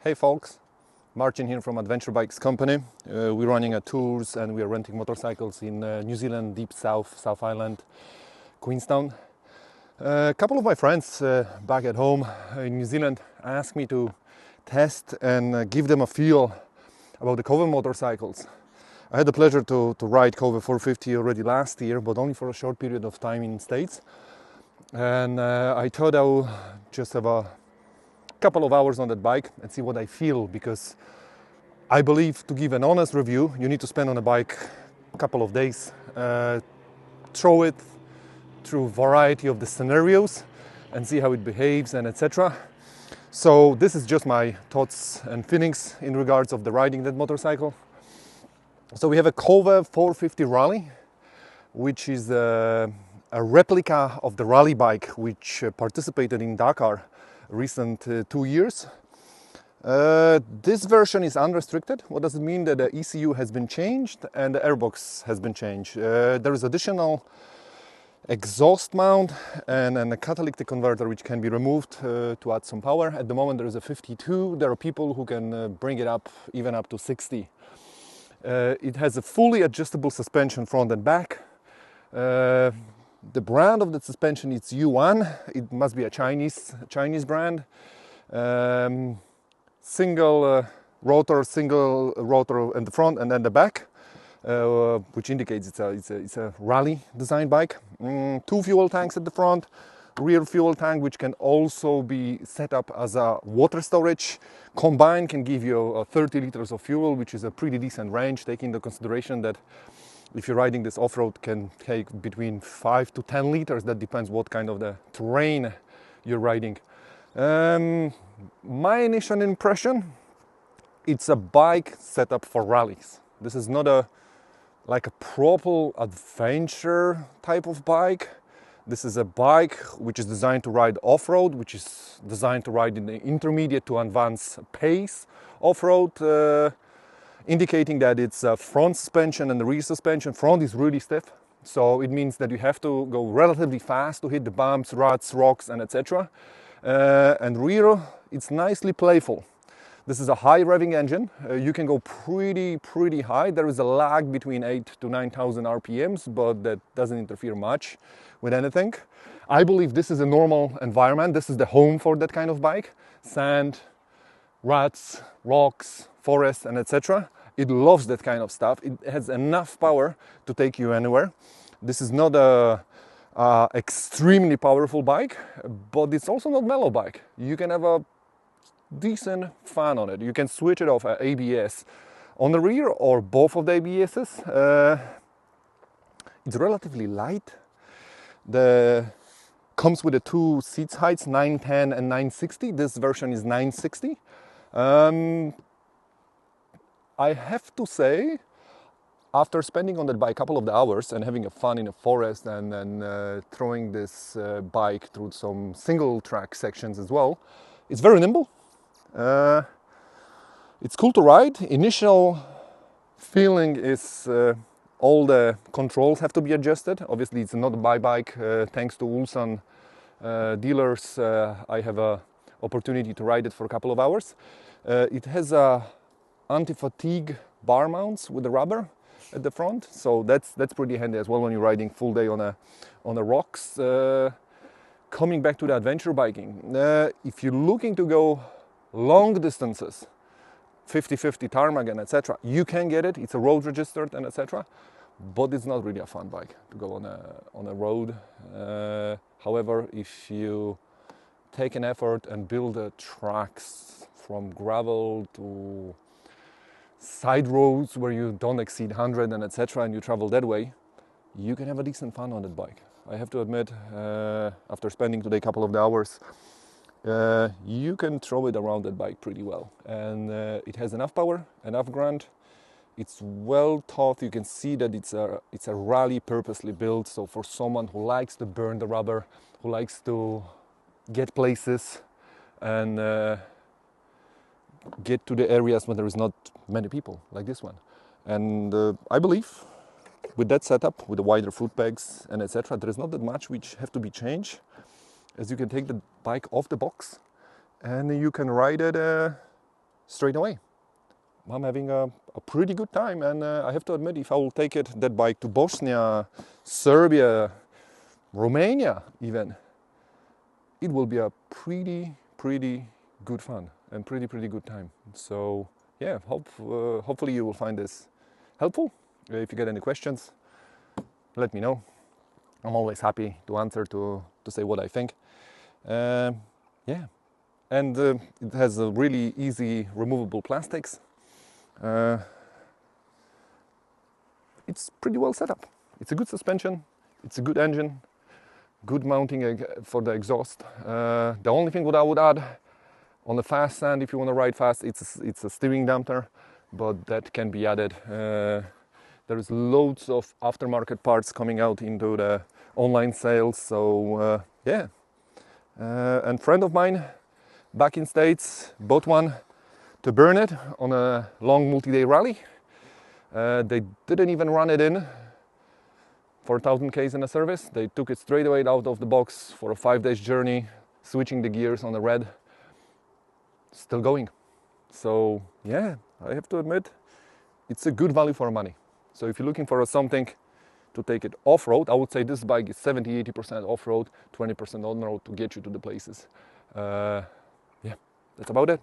Hey folks, Martin here from Adventure Bikes Company. We're running tours and we are renting motorcycles in New Zealand, deep south, South Island, Queenstown. A couple of my friends back at home in New Zealand asked me to test and give them a feel about the Kove motorcycles. I had the pleasure to ride Kove 450 already last year, but only for a short period of time in the States. And I thought I would just have a couple of hours on that bike and see what I feel, because I believe to give an honest review you need to spend on a bike a couple of days, throw it through a variety of the scenarios and see how it behaves and etc. So this is just my thoughts and feelings in regards of the riding that motorcycle. So we have a Kove 450 Rally, which is a replica of the rally bike which participated in Dakar recent 2 years. This version is unrestricted. What does it mean? That the ECU has been changed and the airbox has been changed. There is additional exhaust mount and a catalytic converter which can be removed to add some power. At the moment there is a 52. There are people who can bring it up even up to 60. It has a fully adjustable suspension front and back. The brand of the suspension is U1. It must be a Chinese brand. Single rotor in the front and then the back, which indicates it's a rally design bike. 2 fuel tanks at the front, rear fuel tank which can also be set up as a water storage. Combined can give you 30 liters of fuel, which is a pretty decent range, taking into consideration that if you're riding this off-road can take between 5 to 10 liters. That depends what kind of the terrain you're riding. My initial impression, it's a bike set up for rallies. This is not like a proper adventure type of bike. This is a bike which is designed to ride off-road, which is designed to ride in the intermediate to advanced pace off-road, indicating that it's a front suspension and the rear suspension. Front is really stiff, so it means that you have to go relatively fast to hit the bumps, ruts, rocks and etc. And rear, it's nicely playful. This is a high revving engine. You can go pretty high. There is a lag between 8 to 9,000 RPMs, but that doesn't interfere much with anything. I believe this is a normal environment. This is the home for that kind of bike. Sand, ruts, rocks, forest and etc. It loves that kind of stuff. It has enough power to take you anywhere. This is not a extremely powerful bike, but it's also not mellow bike. You can have a decent fun on it. You can switch it off ABS on the rear or both of the ABSs. It's relatively light. Comes with the 2 seat heights, 910 and 960. This version is 960. I have to say, after spending on that bike a couple of hours and having a fun in the forest and throwing this bike through some single track sections as well, it's very nimble. It's cool to ride. Initial feeling is all the controls have to be adjusted. Obviously it's not a bike. Thanks to Ulsan dealers, I have a opportunity to ride it for a couple of hours. It has a anti-fatigue bar mounts with the rubber at the front, so that's pretty handy as well when you're riding full day on the rocks. Coming back to the adventure biking, if you're looking to go long distances, 50-50 tarmac and etc., you can get it. It's a road registered and etc., but it's not really a fun bike to go on a road. However, if you take an effort and build tracks from gravel to side roads where you don't exceed 100 and etc., and you travel that way, you can have a decent fun on that bike. I have to admit, after spending today a couple of hours you can throw it around that bike pretty well. And it has enough power, enough grunt. It's well thought. You can see that it's a rally purposely built. So for someone who likes to burn the rubber, who likes to get places and get to the areas where there is not many people, like this one. And I believe with that setup, with the wider foot pegs and etc., there is not that much which have to be changed, as you can take the bike off the box and you can ride it straight away. I'm having a pretty good time, and I have to admit, if I will take that bike to Bosnia, Serbia, Romania even, it will be a pretty good fun and pretty good time. So yeah, hopefully you will find this helpful. If you get any questions, let me know. I'm always happy to answer, to say what I think. Yeah, and it has a really easy removable plastics. It's pretty well set up. It's a good suspension, it's a good engine, good mounting for the exhaust. The only thing what I would add on the fast sand, if you want to ride fast, it's a steering damper, but that can be added. There's loads of aftermarket parts coming out into the online sales, so yeah. And friend of mine back in States bought one to burn it on a long multi-day rally. They didn't even run it in for 1,000 Ks in a service. They took it straight away out of the box for a 5-day journey, switching the gears on the red. Still going. So yeah, I have to admit, it's a good value for money. So if you're looking for something to take it off-road, I would say this bike is 70-80% off-road, 20% on-road to get you to the places. Yeah, that's about it.